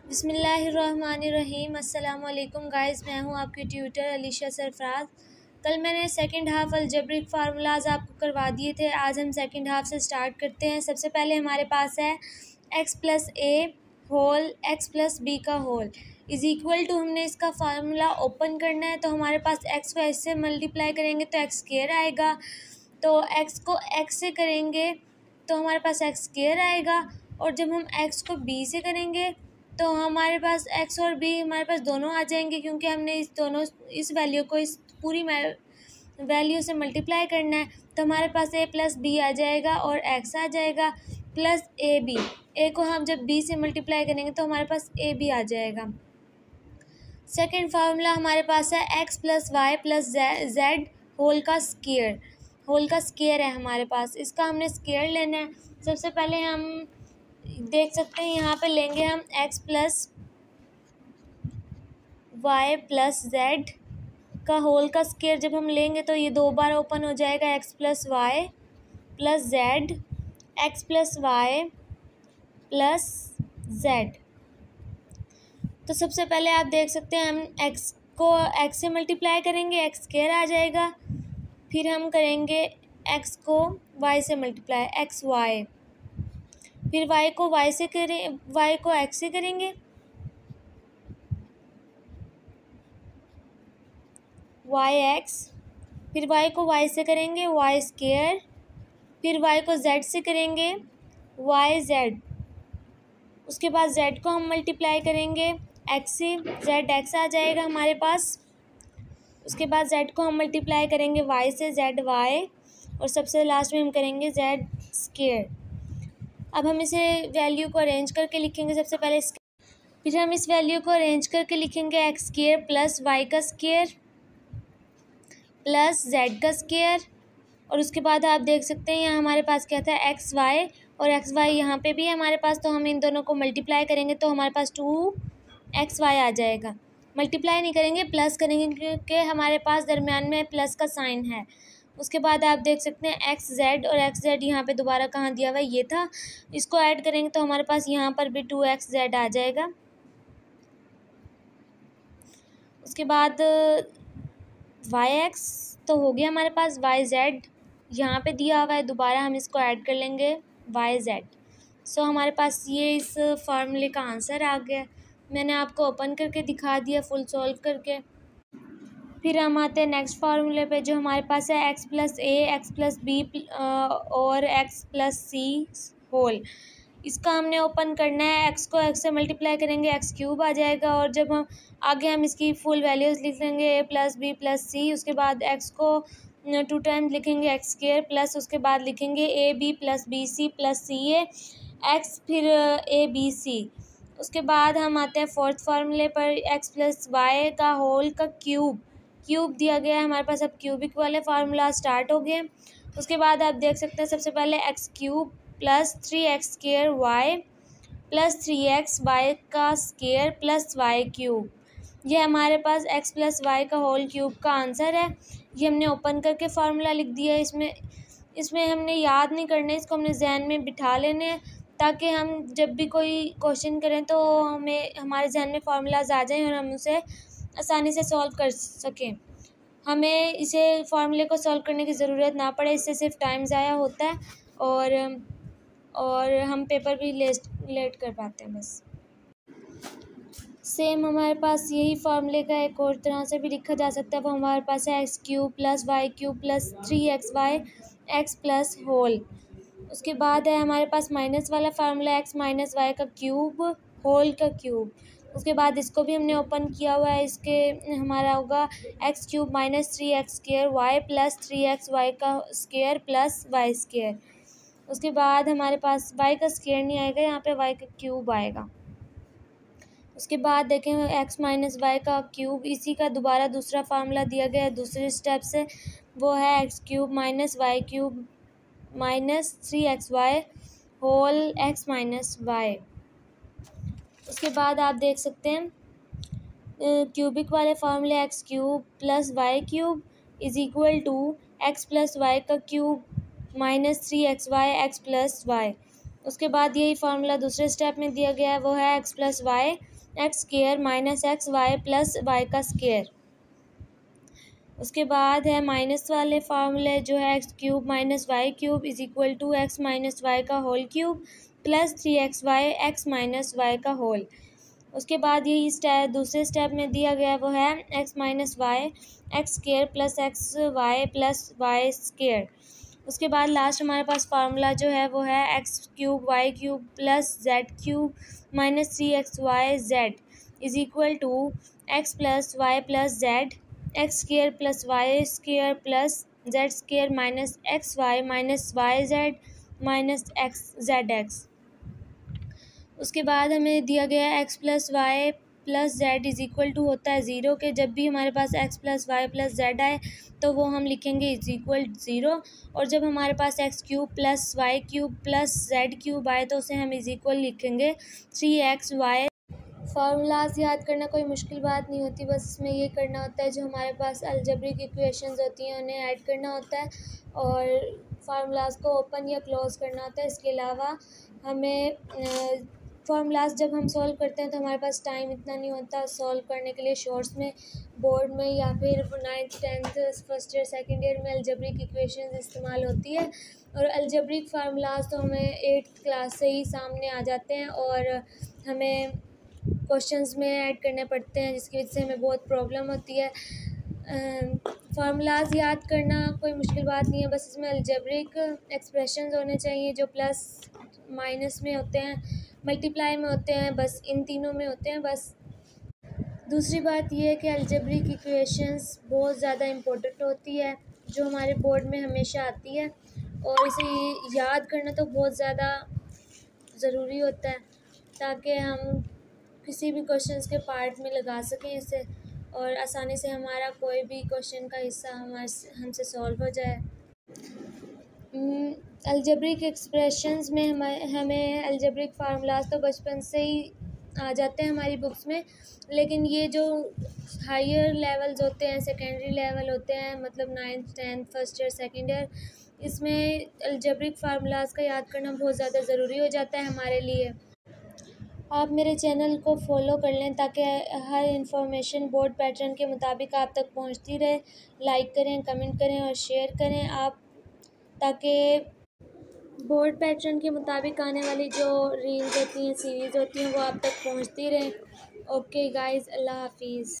बिस्मिल्लाहिर्रहमानिर्रहीम। अस्सलाम वालेकुम गाइस, मैं हूं आपकी ट्यूटर अलीशा सरफराज। कल मैंने सेकंड हाफ़ अलजेब्रिक फार्मूलाज आपको करवा दिए थे। आज हम सेकंड हाफ़ से स्टार्ट करते हैं। सबसे पहले हमारे पास है x प्लस ए होल x प्लस बी का होल इज़ इक्वल टू, हमने इसका फार्मूला ओपन करना है तो हमारे पास x को x से मल्टीप्लाई करेंगे तो x स्क्वायर आएगा, तो x को x से करेंगे तो हमारे पास x स्क्वायर आएगा, और जब हम x को b से करेंगे तो हमारे पास x और b हमारे पास दोनों आ जाएंगे, क्योंकि हमने इस वैल्यू को इस पूरी वैल्यू से मल्टीप्लाई करना है। तो हमारे पास a प्लस बी आ जाएगा और x आ जाएगा प्लस ए बी। a को हम जब b से मल्टीप्लाई करेंगे तो हमारे पास a b आ जाएगा। सेकंड फार्मूला हमारे पास है x plus Y plus Z whole का स्क्वायर है हमारे पास। इसका हमने स्क्वायर लेना है। सबसे पहले हम देख सकते हैं यहाँ पे लेंगे हम x plus Y plus Z का होल का स्क्वायर। जब हम लेंगे तो ये दो बार ओपन हो जाएगा, x plus Y plus Z, x plus Y plus Z. तो सबसे पहले आप देख सकते हैं हम x को x से मल्टीप्लाई करेंगे, x स्क्वायर आ जाएगा। फिर हम करेंगे x को y से मल्टीप्लाई, एक्स वाई। फिर y को y से करें, y को x से करेंगे, yx। फिर y को y से करेंगे, y स्क्वायर। फिर y को z से करेंगे, yz। उसके बाद z को हम मल्टीप्लाई करेंगे x से, zx आ जाएगा हमारे पास। उसके बाद z को हम मल्टीप्लाई करेंगे y से, zy। और सबसे लास्ट में हम करेंगे z स्क्वायर। अब हम इसे वैल्यू को अरेंज करके लिखेंगे। सबसे पहले फिर हम इस वैल्यू को अरेंज करके लिखेंगे x स्क्वायर प्लस y का स्क्वायर प्लस z का स्क्वायर। और उसके बाद आप देख सकते हैं यहाँ हमारे पास क्या था, एक्स वाई, और एक्स वाई यहाँ पे भी है हमारे पास। तो हम इन दोनों को मल्टीप्लाई करेंगे तो हमारे पास 2xy आ जाएगा। मल्टीप्लाई नहीं करेंगे, प्लस करेंगे, क्योंकि हमारे पास दरमियान में प्लस का साइन है। उसके बाद आप देख सकते हैं एक्स जेड, और एक्स जेड यहाँ पे दोबारा कहाँ दिया हुआ है, ये था। इसको ऐड करेंगे तो हमारे पास यहाँ पर भी 2xz आ जाएगा। उसके बाद yx तो हो गया हमारे पास, yz यहाँ पे दिया हुआ है, दोबारा हम इसको ऐड कर लेंगे yz। सो हमारे पास ये इस फार्मूले का आंसर आ गया। मैंने आपको ओपन करके दिखा दिया फुल सॉल्व करके। फिर हम आते हैं नेक्स्ट फार्मूले पे, जो हमारे पास है x प्लस ए एक्स प्लस बी और x प्लस सी होल। इसका हमने ओपन करना है, x को x से मल्टीप्लाई करेंगे, x क्यूब आ जाएगा। और जब हम आगे हम इसकी फुल वैल्यूज़ लिख लेंगे, a प्लस बी प्लस सी। उसके बाद x को 2 टाइम्स लिखेंगे, एक्स स्क्वायर, प्लस उसके बाद लिखेंगे A B plus B C plus C A X, फिर ए बी सी। उसके बाद हम आते हैं फोर्थ फार्मूले पर, x प्लस वाई का होल का क्यूब दिया गया है हमारे पास। अब क्यूबिक वाले फार्मूला स्टार्ट हो गए। उसके बाद आप देख सकते हैं सबसे पहले X cube plus 3x square Y plus 3x Y का स्क्वायर प्लस वाई क्यूब। ये हमारे पास x प्लस वाई का होल क्यूब का आंसर है। ये हमने ओपन करके फार्मूला लिख दिया है। इसमें हमने याद नहीं करना है, इसको हमने जहन में बिठा लेने हैं, ताकि हम जब भी कोई क्वेश्चन करें तो हमें हमारे जहन में फार्मूलाज आ जाएं और हम उसे आसानी से सॉल्व कर सकें। हमें इसे फार्मूले को सॉल्व करने की ज़रूरत ना पड़े, इससे सिर्फ टाइम ज़ाया होता है और हम पेपर भी लेट कर पाते हैं बस। सेम हमारे पास यही फार्मूले का एक और तरह से भी लिखा जा सकता है। वो हमारे पास है x cube plus Y cube plus 3xy x plus whole. उसके बाद है हमारे पास माइनस वाला फार्मूला, एक्स माइनस वाई का क्यूब होल का क्यूब। उसके बाद इसको भी हमने ओपन किया हुआ है। इसके हमारा होगा X cube minus 3x square Y plus 3xy का स्क्वायर प्लस वाई स्क्वायर। उसके बाद हमारे पास वाई का स्क्वायर नहीं आएगा, यहाँ पे वाई का क्यूब आएगा। उसके बाद देखें एक्स माइनस वाई का क्यूब, इसी का दोबारा दूसरा फार्मूला दिया गया है दूसरे स्टेप से। वो है x cube minus y cube minus 3xy whole x minus y. उसके बाद आप देख सकते हैं क्यूबिक वाले फार्मूले, x cube plus Y cube is equal to x plus Y का cube minus 3xy x plus y. उसके बाद यही फार्मूला दूसरे स्टेप में दिया गया है, वो है x plus y x square minus x Y plus Y का स्केयर। उसके बाद है माइनस वाले फार्मूले जो है x cube minus y cube is equal to x minus Y का whole cube plus 3xy x minus Y का होल। उसके बाद यही स्टेप दूसरे स्टेप में दिया गया वो है X minus Y x square plus X Y plus Y square. उसके बाद लास्ट हमारे पास फार्मूला जो है वो है x cube y cube plus z cube minus 3xy z is equal to x plus Y plus z x square plus Y square plus z square minus x y z minus x z x. उसके बाद हमें दिया गया x plus Y plus z is equal to होता है zero के। जब भी हमारे पास x plus Y plus z आए तो वो हम लिखेंगे इज इक्वल ज़ीरो, और जब हमारे पास x cube plus Y cube plus z cube आए तो उसे हम इज इक्वल लिखेंगे 3xy। फार्मूलाज याद करना कोई मुश्किल बात नहीं होती, बस इसमें ये करना होता है जो हमारे पास अलजेब्रिक इक्वेशंस होती हैं उन्हें ऐड करना होता है और फार्मूलाज को ओपन या क्लोज़ करना होता है। इसके अलावा हमें फार्मूलाज जब हम सॉल्व करते हैं तो हमारे पास टाइम इतना नहीं होता सॉल्व करने के लिए। शॉर्ट्स में बोर्ड में या फिर 9th 10th first year second year में अलजेब्रिक इक्वेशंस इस्तेमाल होती है, और अलजेब्रिक फार्मूलाज तो हमें 8th क्लास से ही सामने आ जाते हैं और हमें क्वेश्चंस में ऐड करने पड़ते हैं, जिसकी वजह से हमें बहुत प्रॉब्लम होती है। फार्मूलाज याद करना कोई मुश्किल बात नहीं है, बस इसमें अलजेब्रिक एक्सप्रेशंस होने चाहिए जो प्लस माइनस में होते हैं, मल्टीप्लाई में होते हैं, बस इन तीनों में होते हैं बस। दूसरी बात यह है कि अलजेब्रिक इक्वेशंस बहुत ज़्यादा इम्पोर्टेंट होती है जो हमारे बोर्ड में हमेशा आती है, और इसे याद करना तो बहुत ज़्यादा ज़रूरी होता है ताकि हम किसी भी क्वेश्चंस के पार्ट में लगा सकें इसे, और आसानी से हमारा कोई भी क्वेश्चन का हिस्सा हमसे सॉल्व हो जाए। अलजेब्रिक एक्सप्रेशंस में हमें अलजेब्रिक फार्मूलाज तो बचपन से ही आ जाते हैं हमारी बुक्स में, लेकिन ये जो हायर लेवल्स होते हैं, सेकेंडरी लेवल होते हैं, मतलब 9th 10th first year second year, इसमें अलजेब्रिक फार्मूलाज का याद करना बहुत ज़्यादा ज़रूरी हो जाता है हमारे लिए। आप मेरे चैनल को फॉलो कर लें ताकि हर इंफॉर्मेशन बोर्ड पैटर्न के मुताबिक आप तक पहुंचती रहे। लाइक करें, कमेंट करें और शेयर करें आप, ताकि बोर्ड पैटर्न के मुताबिक आने वाली जो रील्स होती हैं, सीरीज़ होती हैं, वो आप तक पहुंचती रहें। ओके गाइस, अल्लाह हाफिज़।